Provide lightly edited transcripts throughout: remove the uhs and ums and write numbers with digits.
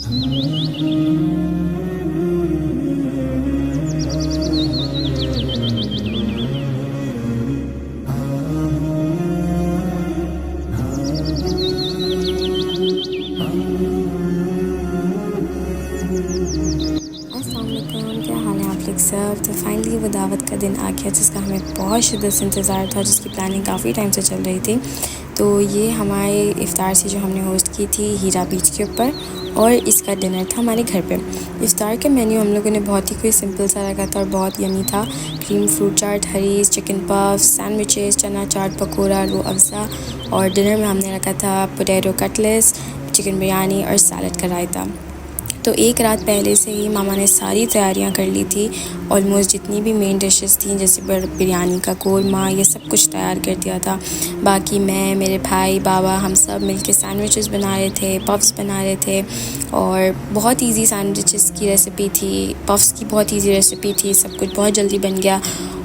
क्या हाल है आप लोग सब। तो फाइनली वो दावत का दिन आ गया जिसका हमें बहुत शिद्दत से इंतज़ार था, जिसकी प्लानिंग काफ़ी टाइम से चल रही थी। तो ये हमारे इफ़्तार से जो हमने होस्ट की थी हीरा बीच के ऊपर, और इसका डिनर था हमारे घर पे। इफ़्तार के मेन्यू हम लोगों ने बहुत ही कोई सिंपल सा रखा था और बहुत यमी था। क्रीम फ्रूट चाट, हरीस, चिकन पफ, सैंडविचेस, चना चाट, पकौड़ा, रूह अफ़ज़ा, और डिनर में हमने रखा था पोटैटो कटलेट्स, चिकन बिरयानी और सैलड का रायता। तो एक रात पहले से ही मामा ने सारी तैयारियां कर ली थी। ऑलमोस्ट जितनी भी मेन डिशेस थी, जैसे बिरयानी का कोरमा, ये सब कुछ तैयार कर दिया था। बाकी मैं, मेरे भाई, बाबा, हम सब मिलके सैंडविचेस बना रहे थे, पफ्स बना रहे थे। और बहुत इजी सैंडविचेस की रेसिपी थी, पफ्स की बहुत इजी रेसिपी थी, सब कुछ बहुत जल्दी बन गया।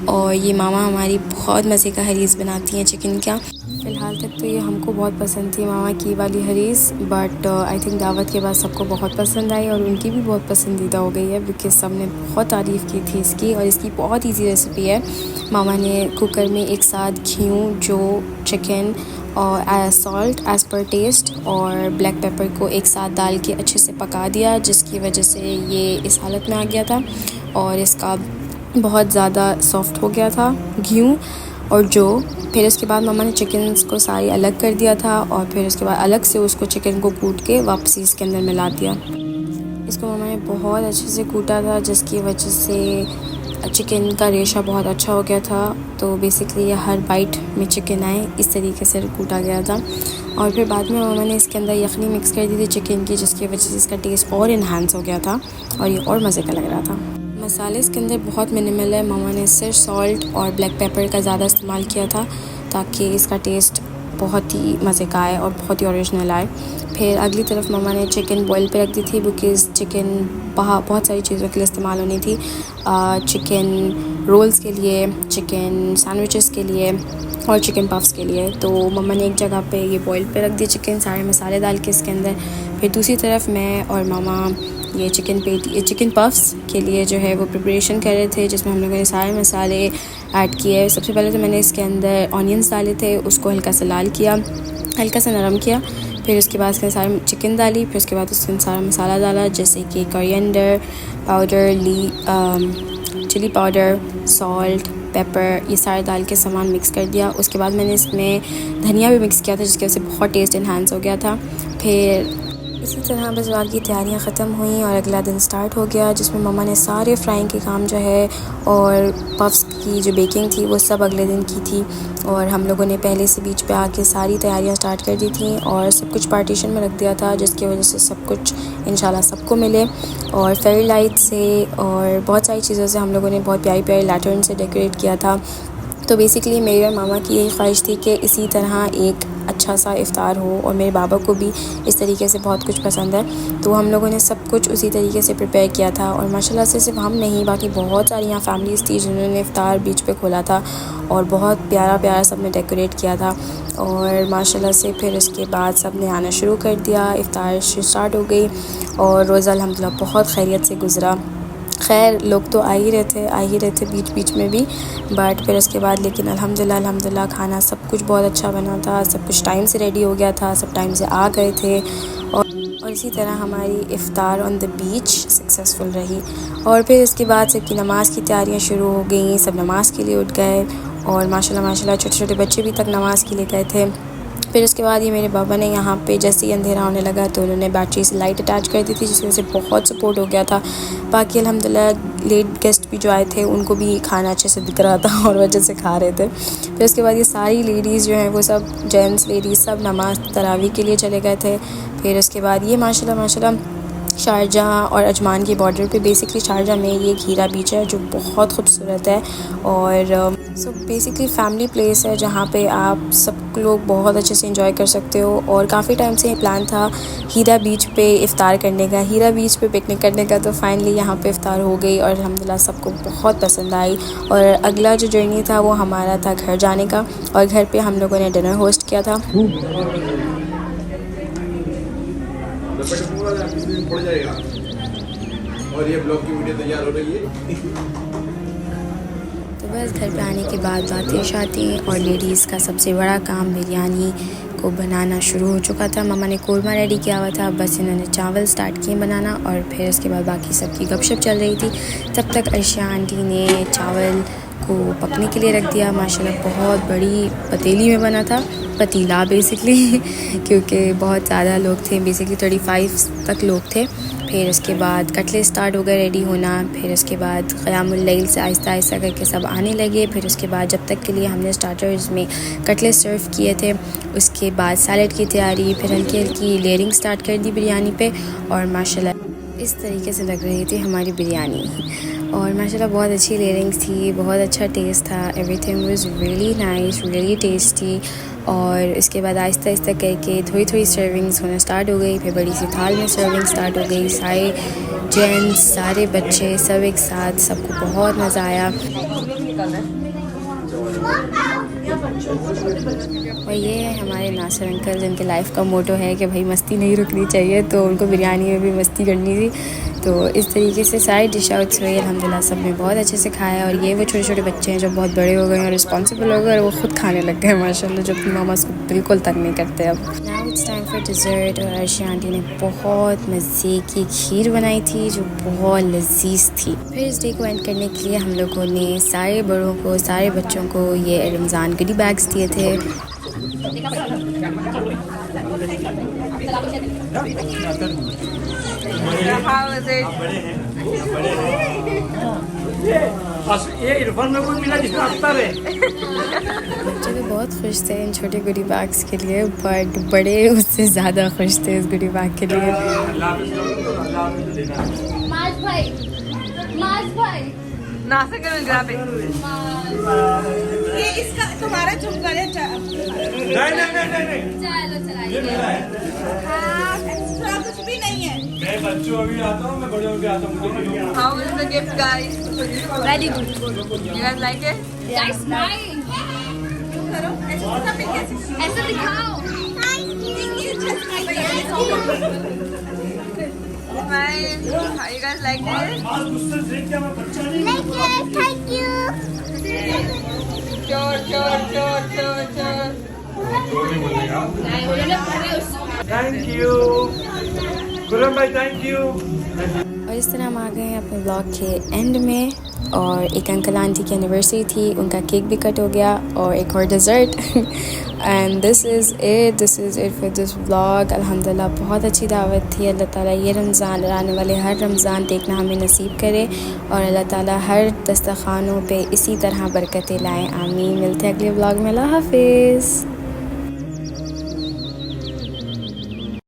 और ये मामा हमारी बहुत मज़े का हरीस बनाती हैं चिकन का। फ़िलहाल तक तो ये हमको बहुत पसंद थी मामा की वाली हरीस, बट आई थिंक दावत के बाद सबको बहुत पसंद आई और उनकी भी बहुत पसंदीदा हो गई है, बिकॉज़ सब ने बहुत तारीफ़ की थी इसकी। और इसकी बहुत इजी रेसिपी है। मामा ने कुकर में एक साथ घी, जो चिकन और सॉल्ट एज़ पर टेस्ट और ब्लैक पेपर को एक साथ डाल के अच्छे से पका दिया, जिसकी वजह से ये इस हालत में आ गया था। और इसका बहुत ज़्यादा सॉफ्ट हो गया था घी और जो। फिर उसके बाद मामा ने चिकन को सारी अलग कर दिया था, और फिर उसके बाद अलग से उसको चिकन को कूट के वापसी इसके अंदर मिला दिया। इसको मामा ने बहुत अच्छे से कूटा था, जिसकी वजह से चिकन का रेशा बहुत अच्छा हो गया था। तो बेसिकली ये हर बाइट में चिकन आए इस तरीके से कूटा गया था। और फिर बाद में मामा ने इसके अंदर यखनी मिक्स कर दी थी चिकन की, जिसकी वजह से इसका टेस्ट और इन्हांस हो गया था और ये और मज़े का लग रहा था। मसाले इसके अंदर बहुत मिनिमल है। मामा ने सिर्फ सॉल्ट और ब्लैक पेपर का ज़्यादा इस्तेमाल किया था, ताकि इसका टेस्ट बहुत ही मज़े का आए और बहुत ही ओरिजिनल आए। फिर अगली तरफ मामा ने चिकन बॉईल पे रख दी थी, बिकॉज़ चिकन बहुत सारी चीज़ों के लिए इस्तेमाल होनी थी। चिकन रोल्स के लिए, चिकन सैंडविचेस के लिए और चिकन पफ्स के लिए। तो मम्मा ने एक जगह पे ये बॉईल पे रख दिया चिकन, सारे मसाले डाल के इसके अंदर। फिर दूसरी तरफ मैं और मामा ये चिकन पफ्स के लिए जो है वो प्रिपरेशन कर रहे थे, जिसमें हम लोगों ने सारे मसाले ऐड किए। सबसे पहले तो मैंने इसके अंदर ऑनियंस डाले थे, उसको हल्का सा लाल किया, हल्का सा नरम किया। फिर उसके बाद इसके सारे चिकन डाली, फिर उसके बाद उसके सारा मसाला डाला, जैसे कि coriander powder, chili powder, salt, pepper, ये सारे डाल के सामान मिक्स कर दिया। उसके बाद मैंने इसमें धनिया भी मिक्स किया था, जिसकी वजह से बहुत टेस्ट इन्हांस हो गया था। फिर इसी तरह बस बाकी की तैयारियां ख़त्म हुई और अगला दिन स्टार्ट हो गया, जिसमें मम्मा ने सारे फ्राइंग के काम जो है और पफ्स की जो बेकिंग थी वो सब अगले दिन की थी। और हम लोगों ने पहले से बीच पे आके सारी तैयारियां स्टार्ट कर दी थी और सब कुछ पार्टीशन में रख दिया था, जिसकी वजह से सब कुछ इंशाल्लाह सबको मिले। और फेरी लाइट से और बहुत सारी चीज़ों से हम लोगों ने बहुत प्यारी प्यारी लैटर्न से डेकोरेट किया था। तो बेसिकली मेरे और मामा की यही ख्वाहिश थी कि इसी तरह एक अच्छा सा इफ़्तार हो, और मेरे बाबा को भी इस तरीके से बहुत कुछ पसंद है। तो हम लोगों ने सब कुछ उसी तरीके से प्रिपेयर किया था। और माशाल्लाह से सिर्फ हम नहीं, बाकी बहुत सारी यहाँ फैमिलीज़ थी जिन्होंने इफ़्तार बीच पे खोला था और बहुत प्यारा प्यारा सब ने डेकोरेट किया था। और माशाल्लाह से फिर उसके बाद सब ने आना शुरू कर दिया, इफ़्तार स्टार्ट हो गई और रोज़ा अल्हम्दुलिल्लाह बहुत खैरियत से गुज़रा। खैर लोग तो आ ही रहे थे बीच बीच में भी, बट फिर उसके बाद लेकिन अल्हम्दुलिल्लाह खाना सब कुछ बहुत अच्छा बना था, सब कुछ टाइम से रेडी हो गया था, सब टाइम से आ गए थे। और इसी तरह हमारी iftar on the beach successful रही। और फिर उसके बाद सबकी नमाज़ की तैयारियां शुरू हो गई, सब नमाज़ के लिए उठ गए और माशाल्लाह छोटे छोटे बच्चे भी तक नमाज़ के लिए गए थे। फिर उसके बाद ये मेरे बाबा ने यहाँ पे जैसे ही अंधेरा होने लगा तो उन्होंने बैटरी से लाइट अटैच कर दी थी, जिसकी वजह से बहुत सपोर्ट हो गया था। बाकी अल्हम्दुलिल्लाह लेट गेस्ट भी जो आए थे उनको भी खाना अच्छे से दिख रहा था और वजह से खा रहे थे। फिर उसके बाद ये सारी लेडीज़ जो हैं वो सब जेंट्स लेडीज़ सब नमाज़ तरावी के लिए चले गए थे। फिर उसके बाद ये माशाल्लाह शारजाह और अजमान के बॉर्डर पे, बेसिकली शारजाह में ये हीरा बीच है जो बहुत खूबसूरत है और सो बेसिकली फैमिली प्लेस है जहाँ पे आप सब लोग बहुत अच्छे से एंजॉय कर सकते हो। और काफ़ी टाइम से प्लान था हीरा बीच पे इफ़्तार करने का, हीरा बीच पे पिकनिक करने का, तो फाइनली यहाँ पे इफ़्तार हो गई और अल्हम्दुलिल्लाह सबको बहुत पसंद आई। और अगला जो जर्नी था वो हमारा था घर जाने का, और घर पे हम लोगों ने डिनर होस्ट किया था। दिन पड़ जाएगा। और ये ब्लॉग की वीडियो तैयार हो रही है। तो बस घर पे आने के बाद बातें शाती और लेडीज़ का सबसे बड़ा काम बिरयानी को बनाना शुरू हो चुका था। मामा ने कोरमा रेडी किया हुआ था, बस इन्होंने चावल स्टार्ट किए बनाना और फिर उसके बाद बाकी सबकी गपशप चल रही थी। तब तक अर्शिया आंटी ने चावल को पकने के लिए रख दिया। माशाल्लाह बहुत बड़ी पतीली में बना था, पतीला बेसिकली क्योंकि बहुत ज़्यादा लोग थे, बेसिकली 35 तक लोग थे। फिर उसके बाद कटले स्टार्ट हो गए रेडी होना। फिर उसके बाद क़यामुल लैल से आहिस्ता आहिस्ता करके सब आने लगे। फिर उसके बाद जब तक के लिए हमने स्टार्टर्स में कटले सर्व किए थे, उसके बाद सैलड की तैयारी, फिर हल्की हल्की लेयरिंग स्टार्ट कर दी बिरयानी पे। और माशाल्लाह इस तरीके से लग रही थी हमारी बिरयानी। और माशाल्लाह बहुत अच्छी लेयरिंग्स थी, बहुत अच्छा टेस्ट था। Everything was really nice, really tasty. और इसके बाद आहिस्ता आहिस्ता करके थोड़ी थोड़ी सर्विंग्स होना स्टार्ट हो गई। फिर बड़ी सी थाल में सर्विंग स्टार्ट हो गई। सारे जेंट्स, सारे बच्चे सब एक साथ, सबको बहुत मज़ा आया। और ये है हमारे नासिर अंकल, जिनके लाइफ का मोटो है कि भाई मस्ती नहीं रुकनी चाहिए, तो उनको बिरयानी में भी मस्ती करनी थी। तो इस तरीके से सारे डिश आउट्स हुए अल्हम्दुलिल्लाह, सब ने बहुत अच्छे से खाया। और ये वो छोटे छोटे बच्चे हैं जो बहुत बड़े हो गए हैं और रिस्पॉन्सिबल हो गए और वो खुद खाने लग गए माशाल्लाह, जो अपनी मामा को बिल्कुल तंग नहीं करते। अब now it's time for dessert. और अर्शिया आंटी ने बहुत मज़े की खीर बनाई थी जो बहुत लजीज थी। फिर इस डे को एंड करने के लिए हम लोगों ने सारे बड़ों को, सारे बच्चों को ये रमज़ान गडी बैग्स दिए थे। ये इरफान में कुछ मिला जिसमें अख्तर है। बच्चे तो बहुत खुश थे इन छोटे गुडी बैग्स के लिए, बट बड़े उससे ज़्यादा खुश थे इस गुडी बैग के लिए। ये इसका तुम्हारा झुमका है। नहीं। ये मेरा है। एक्स्ट्रा कुछ भी नहीं है। मैं बच्चों अभी आता हूँ, मैं बड़े होके आता हूँ। How is the gift, guys? Very good. You guys like it? Guys, smile. करो ऐसे दिखाओ. Smile. How you guys like it? आज मुझसे देख क्या मैं बच्चा नहीं। Thank you. Sure. Thank you Guram भाई, थैंक यू। और इस तरह हम आ गए हैं अपने ब्लॉग के एंड में। और एक अंकल आंटी की एनिवर्सरी थी, उनका केक भी कट हो गया और एक और dessert. And this is it for this vlog. अल्हम्दुलिल्लाह बहुत अच्छी दावत थी। अल्लाह ताला ये रमज़ान और आने वाले हर रमज़ान देखना हमें नसीब करे और अल्लाह ताला हर दस्तरखानों पे इसी तरह बरकतें लाएँ। आमीन। मिलते हैं अगले व्लॉग में। अल्लाह हाफिज़।